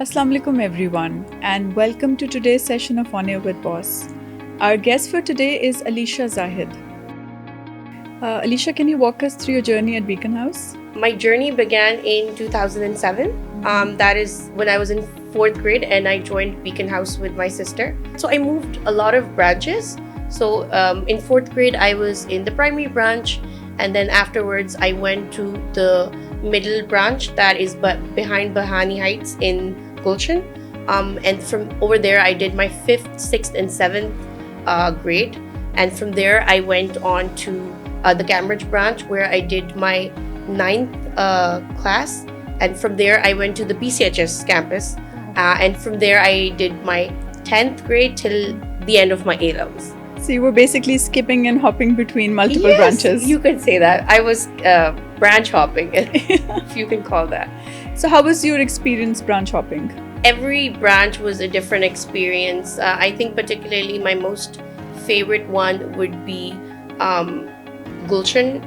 Assalamu alaikum everyone, and welcome to today's session of On Air with Boss. Our guest for today is Alisha Zahid. Alisha, can you walk us through your journey at Beaconhouse? My journey began in 2007. That is when I was in 4th grade and I joined Beaconhouse with my sister. So I moved a lot of branches. So in 4th grade, I was in the primary branch, and then afterwards I went to the middle branch that is behind Bahani Heights in Gulshan. And from over there, I did my 5th, 6th, and 7th grade. And from there, I went on to the Cambridge branch where I did my 9th class. And from there, I went to the PCHS campus. And from there, I did my 10th grade till the end of my A-levels. So you were basically skipping and hopping between multiple branches. You could say that. I was branch hopping, if you can call that. So how was your experience branch hopping? Every branch was a different experience. I think particularly my most favorite one would be Gulshan,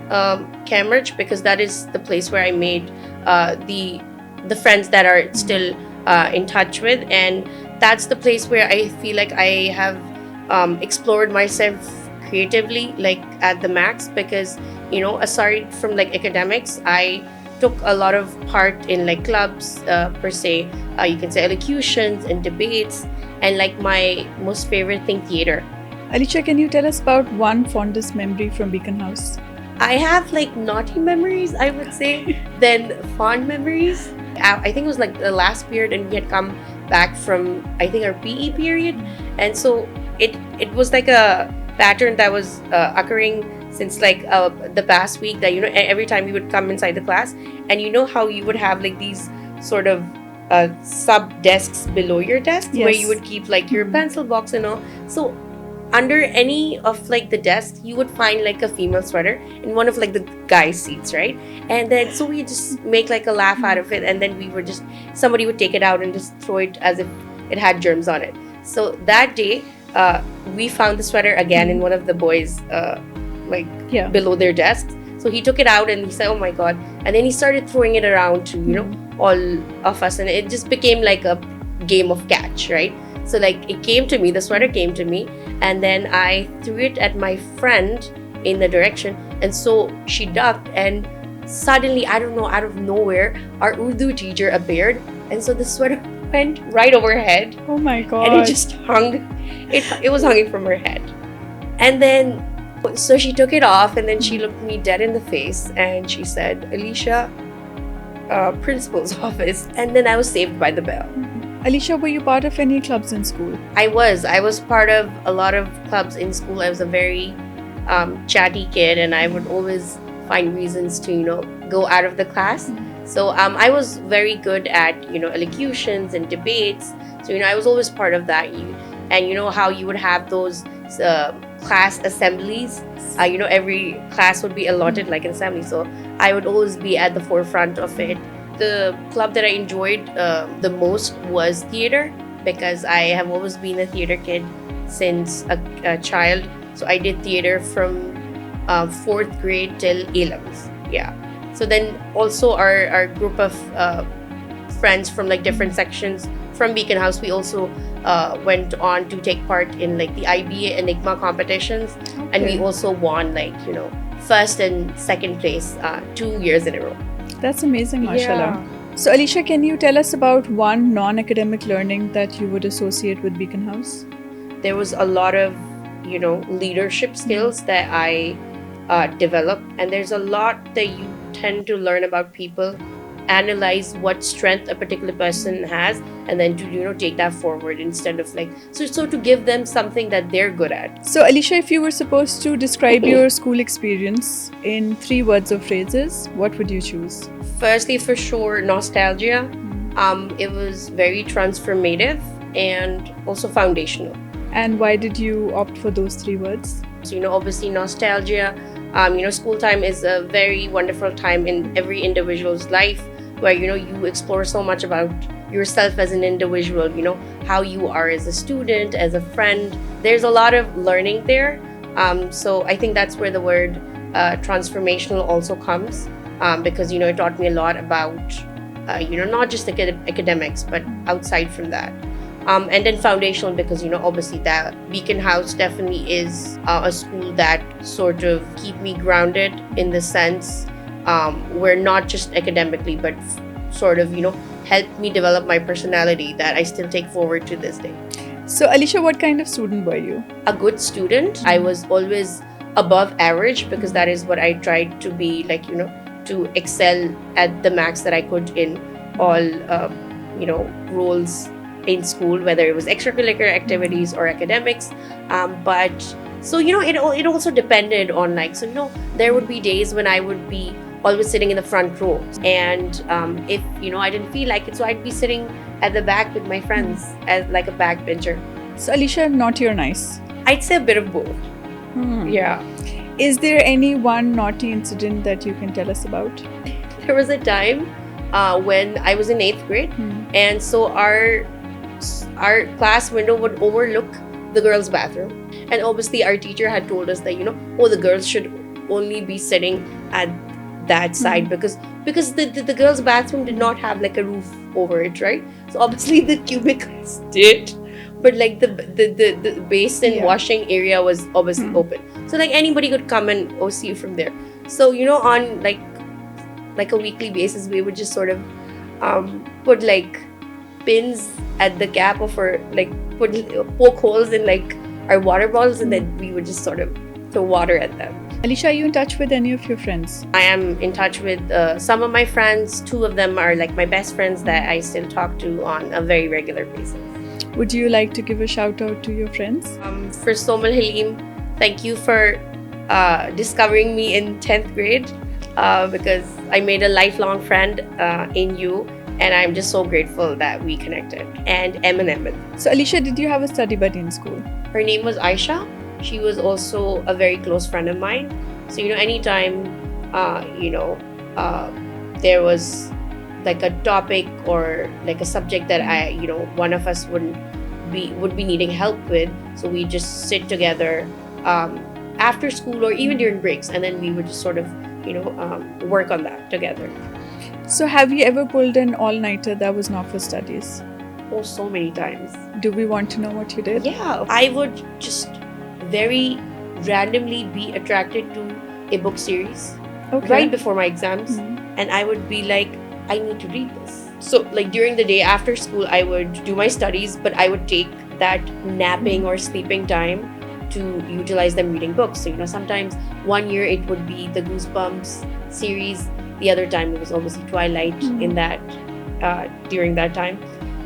Cambridge, because that is the place where I made the friends that are still in touch with, and that's the place where I feel like I have explored myself creatively, like at the max, because aside from like academics, I took a lot of part in like clubs per se. You can say elocutions and debates, and like my most favorite thing, theater. Alisha, can you tell us about one fondest memory from Beaconhouse? I have like naughty memories, I would say, then fond memories. I think it was like the last period, and we had come back from, I think, our PE period, and so it was like a pattern that was occurring since like the past week, that every time you would come inside the class, and how you would have like these sort of sub desks below your desk, yes, where you would keep like your pencil box and all. So under any of like the desks, you would find like a female sweater in one of like the guys' seats, right? And then so we just make like a laugh out of it, and then somebody would take it out and just throw it as if it had germs on it. So that day, we found the sweater again in one of the boys' below their desks. So he took it out and he said, "Oh my god!" And then he started throwing it around to all of us, and it just became like a game of catch, right? So like it came to me, the sweater came to me, and then I threw it at my friend in the direction, and so she ducked, and suddenly, I don't know, out of nowhere, our Urdu teacher appeared, and so the sweater went right over her head. Oh my god. And it just hung, it was hanging from her head. And then, so she took it off, and then she looked me dead in the face, and she said, "Alisha, principal's office." And then I was saved by the bell. Alisha, were you part of any clubs in school? I was part of a lot of clubs in school. I was a very chatty kid, and I would always find reasons to go out of the class. So I was very good at elocutions and debates. So I was always part of that. And how you would have those class assemblies. Every class would be allotted like an assembly. So I would always be at the forefront of it. The club that I enjoyed the most was theater, because I have always been a theater kid since a child. So I did theater from 4th grade till A-levels. Yeah. So then also our group of friends from like different sections from Beaconhouse, we also went on to take part in like the IBA Enigma competitions. Okay. And we also won like 1st and 2nd place 2 years in a row. That's amazing, mashallah. Yeah. So Alisha, can you tell us about one non-academic learning that you would associate with Beaconhouse? There was a lot of leadership skills that I developed, and there's a lot that you tend to learn about people, analyze what strength a particular person has, and then to take that forward instead of like so to give them something that they're good at. So Alisha, if you were supposed to describe your school experience in 3 words or phrases, what would you choose? Firstly, for sure, nostalgia. It was very transformative and also foundational. And why did you opt for those 3 words? So obviously nostalgia. School time is a very wonderful time in every individual's life, where you explore so much about yourself as an individual, how you are as a student, as a friend. There's a lot of learning there. So I think that's where the word transformational also comes, because it taught me a lot about not just academics, but outside from that. And then foundational, because obviously that Beaconhouse definitely is a school that sort of keep me grounded, in the sense where not just academically, but sort of help me develop my personality that I still take forward to this day. So Alisha, what kind of student were you? A good student. I was always above average, because that is what I tried to be, like to excel at the max that I could in all roles in school, whether it was extracurricular activities or academics. But so it also depended on, like, there would be days when I would be always sitting in the front row, and if I didn't feel like it, so I'd be sitting at the back with my friends as like a backbencher. So Alisha, naughty or nice? I'd say a bit of both. Yeah. Is there any one naughty incident that you can tell us about? There was a time when I was in 8th grade, and so our class window would overlook the girls' bathroom, and obviously our teacher had told us that the girls should only be sitting at that side, because the girls' bathroom did not have like a roof over it, right? So obviously the cubicles did, but like the basin washing area was obviously open, so like anybody could come and OC you from there. So on like a weekly basis, we would just sort of put like pins at the cap of our, like poke holes in like our water bottles, and then we would just sort of throw water at them. Alisha, are you in touch with any of your friends? I am in touch with some of my friends. 2 of them are like my best friends that I still talk to on a very regular basis. Would you like to give a shout out to your friends? For Somal Halim, thank you for discovering me in 10th grade, because I made a lifelong friend in you, and I'm just so grateful that we connected. And Eminem. So Alisha, did you have a study buddy in school? Her name was Aisha. She was also a very close friend of mine. So anytime there was like a topic or like a subject that one of us would be needing help with, so we just sit together after school or even during breaks, and then we would just sort of work on that together. So have you ever pulled an all-nighter that was not for studies? Oh, so many times. Do we want to know what you did? Yeah, I would just very randomly be attracted to a book series right before my exams, and I would be like, I need to read this. So like during the day after school, I would do my studies, but I would take that napping or sleeping time to utilize them reading books. So sometimes one year it would be the Goosebumps series, the other time it was obviously Twilight in that during that time,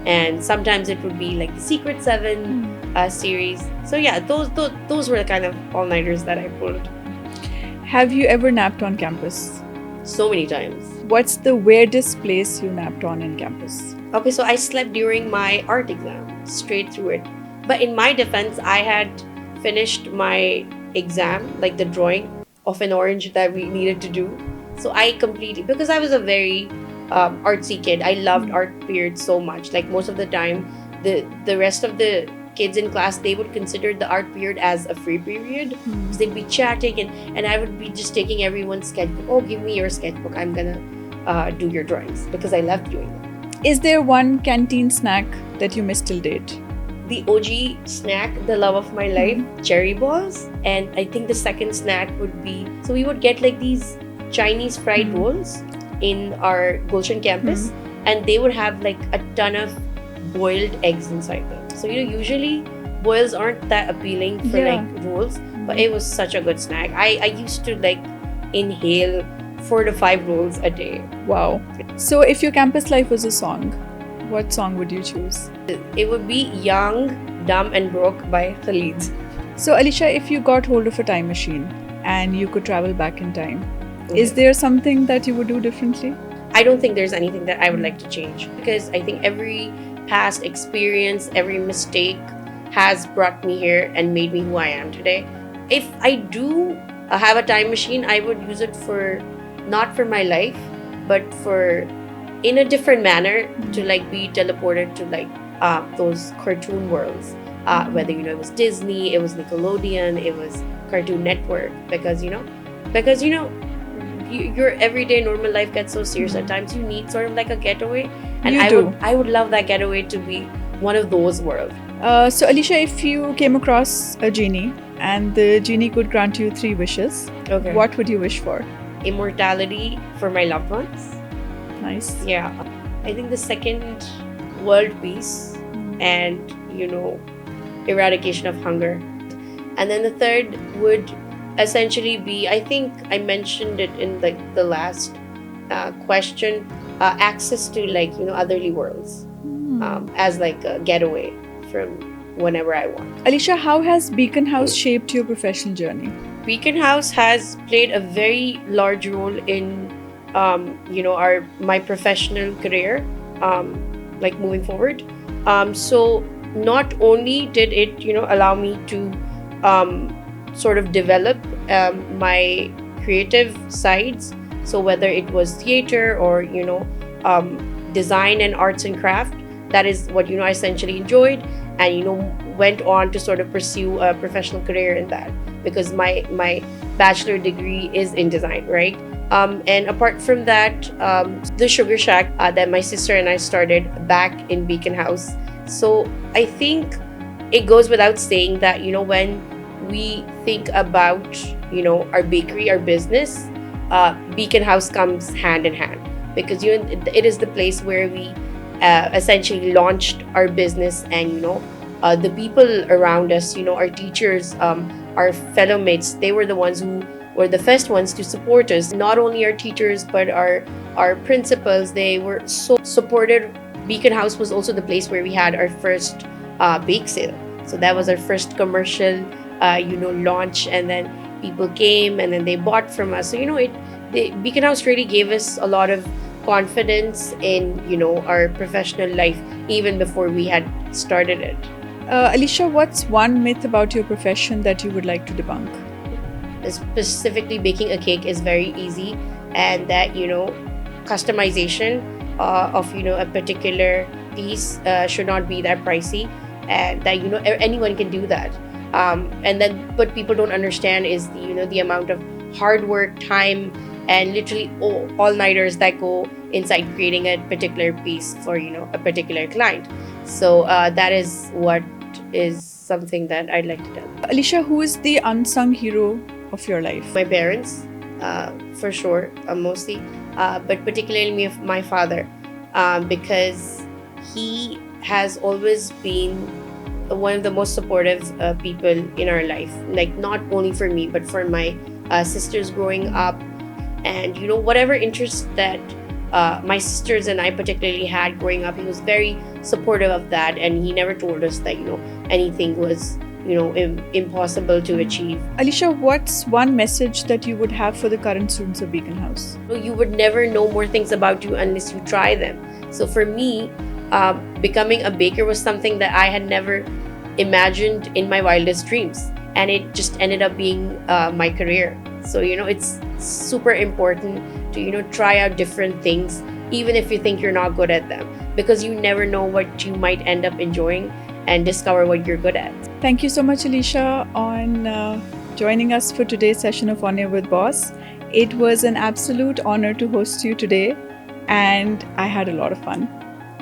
and sometimes it would be like the Secret Seven series. So yeah, those were the kind of all-nighters that I pulled. Have you ever napped on campus? So many times. What's the weirdest place you napped on in campus? Okay, so I slept during my art exam, straight through it. But in my defense, I had finished my exam, like the drawing of an orange that we needed to do. So I completely, because I was a very artsy kid, I loved art period so much. Like most of the time, the rest of the kids in class, they would consider the art period as a free period, because they'd be chatting, and I would be just taking everyone's sketchbook. Oh, give me your sketchbook, I'm gonna do your drawings, because I loved doing them. Is there one canteen snack that you miss till date? The OG snack, the love of my life, cherry balls. And I think the second snack would be, so we would get like these Chinese fried rolls in our Gulshan campus, and they would have like a ton of boiled eggs inside them. So usually boils aren't that appealing for like rolls, but it was such a good snack. I used to like inhale 4 to 5 rolls a day. Wow. So if your campus life was a song, what song would you choose? It would be Young, Dumb and Broke by Khalid. So Alisha, if you got hold of a time machine and you could travel back in time, is there something that you would do differently? I don't think there's anything that I would like to change, because I think every past experience, every mistake has brought me here and made me who I am today. If I do have a time machine, I would use it for, not for my life, but for in a different manner, to like be teleported to like those cartoon worlds, whether it was Disney, it was Nickelodeon, it was Cartoon Network, because your everyday normal life gets so serious at times. You need sort of like a getaway, and You I would love that getaway to be one of those worlds. So Alisha, if you came across a genie and the genie could grant you 3 wishes, Okay. what would you wish for? Immortality for my loved ones. Nice. Yeah. I think the second, world peace, and eradication of hunger. And then the third would essentially be, I think I mentioned it in the last question, access to otherly worlds, as like a getaway from whenever I want. Alisha, how has Beaconhouse shaped your professional journey? Beaconhouse has played a very large role in my professional career, moving forward. So not only did it allow me to sort of develop my creative sides, so whether it was theater or design and arts and craft, that is what I essentially enjoyed, and went on to sort of pursue a professional career in that, because my bachelor degree is in design, right? And apart from that, the Sugar Shack that my sister and I started back in Beaconhouse. So I think it goes without saying that when we think about our bakery, our business, Beaconhouse comes hand in hand, because it is the place where we essentially launched our business, and the people around us, our teachers, our fellow mates, they were the ones who were the first ones to support us. Not only our teachers, but our principals, they were so supportive. Beaconhouse was also the place where we had our first bake sale. So that was our first commercial launch, and then people came and then they bought from us. So Beaconhouse really gave us a lot of confidence in our professional life even before we had started it. Alisha, what's one myth about your profession that you would like to debunk? Specifically, baking a cake is very easy, and that customization of a particular piece should not be that pricey, and that anyone can do that. And then what people don't understand is the amount of hard work, time, and literally all-nighters that go inside creating a particular piece for a particular client. So that is what is something that I'd like to tell. Alisha, who is the unsung hero of your life? My parents, for sure, mostly, but particularly my father, because he has always been one of the most supportive people in our life, like not only for me but for my sisters growing up, and whatever interest that my sisters and I particularly had growing up, he was very supportive of that, and he never told us that anything was impossible to achieve. Alisha, what's one message that you would have for the current students of Beaconhouse? You would never know more things about you unless you try them. So for me, becoming a baker was something that I had never imagined in my wildest dreams, and it just ended up being my career. So it's super important to try out different things, even if you think you're not good at them, because you never know what you might end up enjoying and discover what you're good at. Thank you so much, Alisha, on joining us for today's session of On Air with Boss. It was an absolute honor to host you today, and I had a lot of fun.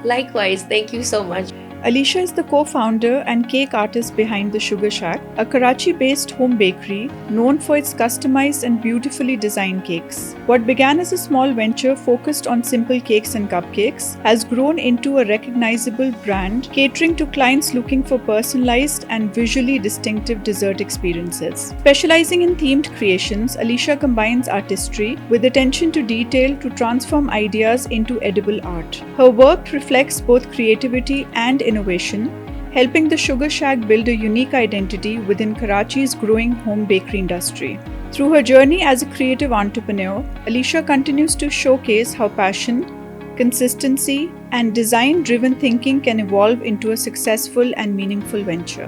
Likewise, thank you so much. Alisha is the co-founder and cake artist behind the Sugar Shak, a Karachi-based home bakery known for its customized and beautifully designed cakes. What began as a small venture focused on simple cakes and cupcakes has grown into a recognizable brand catering to clients looking for personalized and visually distinctive dessert experiences. Specializing in themed creations, Alisha combines artistry with attention to detail to transform ideas into edible art. Her work reflects both creativity and innovation, helping the Sugar Shack build a unique identity within Karachi's growing home bakery industry. Through her journey as a creative entrepreneur, Alisha continues to showcase how passion, consistency, and design-driven thinking can evolve into a successful and meaningful venture.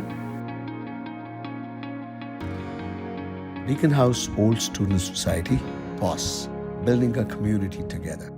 Beaconhouse Old Student Society, BOSS, building a community together.